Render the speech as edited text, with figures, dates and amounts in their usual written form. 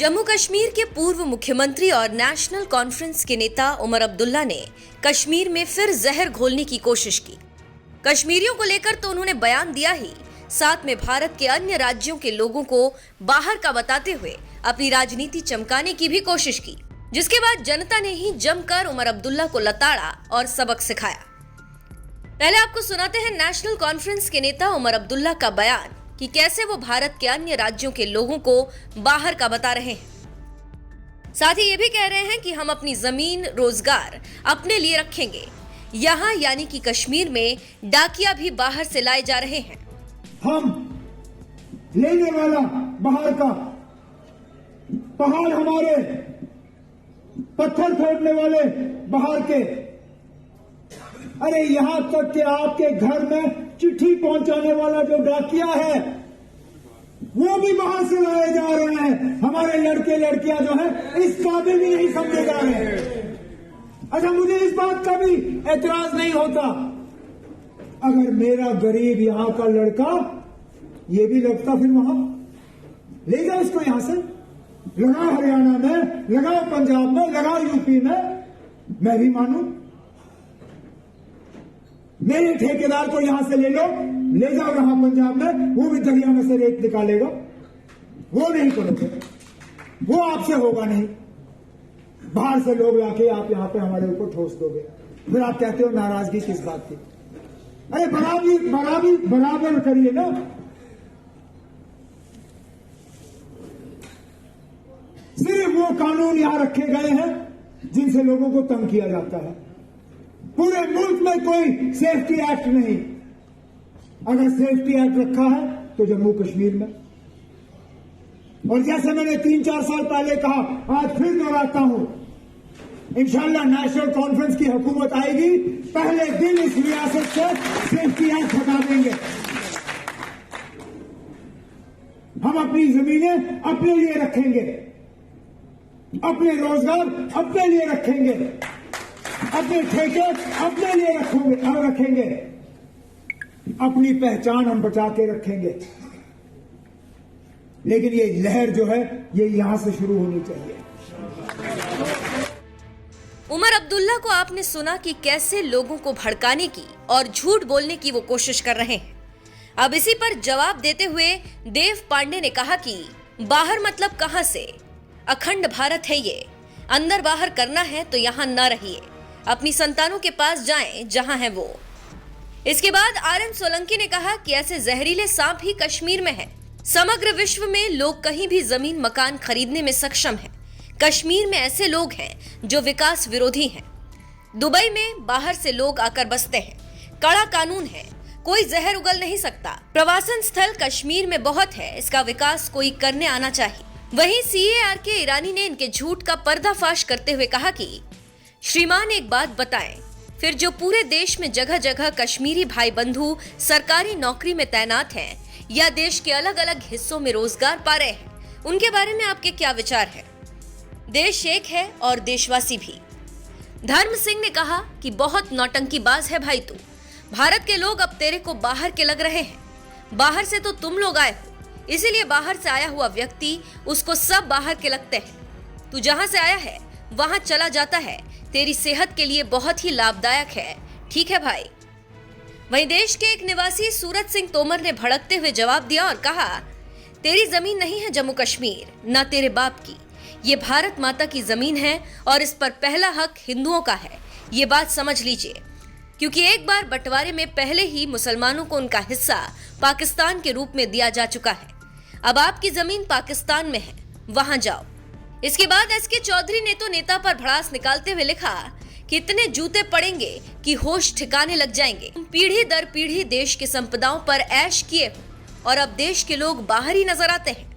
जम्मू कश्मीर के पूर्व मुख्यमंत्री और नेशनल कॉन्फ्रेंस के नेता उमर अब्दुल्ला ने कश्मीर में फिर जहर घोलने की कोशिश की। कश्मीरियों को लेकर तो उन्होंने बयान दिया ही, साथ में भारत के अन्य राज्यों के लोगों को बाहर का बताते हुए अपनी राजनीति चमकाने की भी कोशिश की, जिसके बाद जनता ने ही जमकर उमर अब्दुल्ला को लताड़ा और सबक सिखाया। पहले आपको सुनाते हैं नेशनल कॉन्फ्रेंस के नेता उमर अब्दुल्ला का बयान कि कैसे वो भारत के अन्य राज्यों के लोगों को बाहर का बता रहे हैं। साथ ही ये भी कह रहे हैं कि हम अपनी जमीन, रोजगार अपने लिए रखेंगे। यहाँ यानी कि कश्मीर में डाकिया भी बाहर से लाए जा रहे हैं। हम लेने वाला बाहर का, पहाड़ हमारे, पत्थर फोड़ने वाले बाहर के, अरे यहां तक कि आपके घर में चिट्ठी पहुंचाने वाला जो डाकिया है वो भी बाहर से लाए जा रहे हैं। हमारे लड़के लड़कियां जो है इस काबिल भी नहीं समझे जा रहे हैं। अच्छा, मुझे इस बात का भी एतराज नहीं होता अगर मेरा गरीब यहां का लड़का ये भी लगता, फिर वहां ले जाओ इसको, यहां से लगाओ हरियाणा में, लगाओ पंजाब में, लगाओ यूपी में, मैं भी मानू। मेरे ठेकेदार को यहां से ले लो, ले जाओ यहां पंजाब में, वो भी दरिया में से रेत निकालेगा। वो नहीं करोगे, वो आपसे होगा नहीं। बाहर से लोग लाके आप यहां पे हमारे ऊपर ठोस दोगे, फिर आप कहते हो नाराजगी किस बात की। अरे बराबर करिए ना। सिर्फ वो कानून यहां रखे गए हैं जिनसे लोगों को तंग किया जाता है। पूरे मुल्क में कोई सेफ्टी एक्ट नहीं। अगर सेफ्टी एक्ट रखा है तो जम्मू कश्मीर में। और जैसे मैंने 3-4 साल पहले कहा, आज फिर दोहराता हूं, इंशाल्लाह नेशनल कॉन्फ्रेंस की हुकूमत आएगी, पहले दिन इस रियासत से सेफ्टी एक्ट हटा देंगे। हम अपनी जमीनें अपने लिए रखेंगे, अपने रोजगार अपने लिए रखेंगे, अपने ठेके अपने लिए रखेंगे, अपनी पहचान हम बचा के रखेंगे। लेकिन ये लहर जो है ये यहां से शुरू होनी चाहिए। उमर अब्दुल्ला को आपने सुना कि कैसे लोगों को भड़काने की और झूठ बोलने की वो कोशिश कर रहे हैं। अब इसी पर जवाब देते हुए देव पांडे ने कहा कि बाहर मतलब कहां से? अखंड भारत है ये, अंदर बाहर करना है तो यहां न रहिए, अपनी संतानों के पास जाएं जहां है वो। इसके बाद आरएन सोलंकी ने कहा कि ऐसे जहरीले सांप ही कश्मीर में हैं। समग्र विश्व में लोग कहीं भी जमीन मकान खरीदने में सक्षम हैं। कश्मीर में ऐसे लोग हैं जो विकास विरोधी हैं। दुबई में बाहर से लोग आकर बसते हैं, कड़ा कानून है, कोई जहर उगल नहीं सकता। प्रवासन स्थल कश्मीर में बहुत है, इसका विकास कोई करने आना चाहिए। वहीं CAR के ईरानी ने इनके झूठ का पर्दाफाश करते हुए कहा कि श्रीमान एक बात बताएं, फिर जो पूरे देश में जगह जगह कश्मीरी भाई बंधु सरकारी नौकरी में तैनात हैं या देश के अलग अलग हिस्सों में रोजगार पा रहे हैं, उनके बारे में आपके क्या विचार है? देश एक है और देशवासी भी। धर्म सिंह ने कहा कि बहुत नौटंकीबाज है भाई तू। भारत के लोग अब तेरे को बाहर के लग रहे हैं। बाहर से तो तुम लोग आए हो, इसीलिए बाहर से आया हुआ व्यक्ति उसको सब बाहर के लगते हैं। तू जहां से आया है वहां चला जाता है, तेरी सेहत के लिए बहुत ही लाभदायक है। ठीक है भाई। वहीं देश के एक निवासी सूरज सिंह तोमर ने भड़कते हुए जवाब दिया और कहा, तेरी जमीन नहीं है जम्मू कश्मीर, ना तेरे बाप की। ये भारत माता की जमीन है और इस पर पहला हक हिंदुओं का है। ये बात समझ लीजिए, क्योंकि एक बार बंटवारे में पहले ही मुसलमानों को उनका हिस्सा पाकिस्तान के रूप में दिया जा चुका है। अब आपकी जमीन पाकिस्तान में है, वहां जाओ। इसके बाद SK चौधरी ने तो नेता पर भड़ास निकालते हुए लिखा कि इतने जूते पड़ेंगे कि होश ठिकाने लग जाएंगे। पीढ़ी दर पीढ़ी देश की संपदाओं पर ऐश किए हो और अब देश के लोग बाहर ही नजर आते हैं।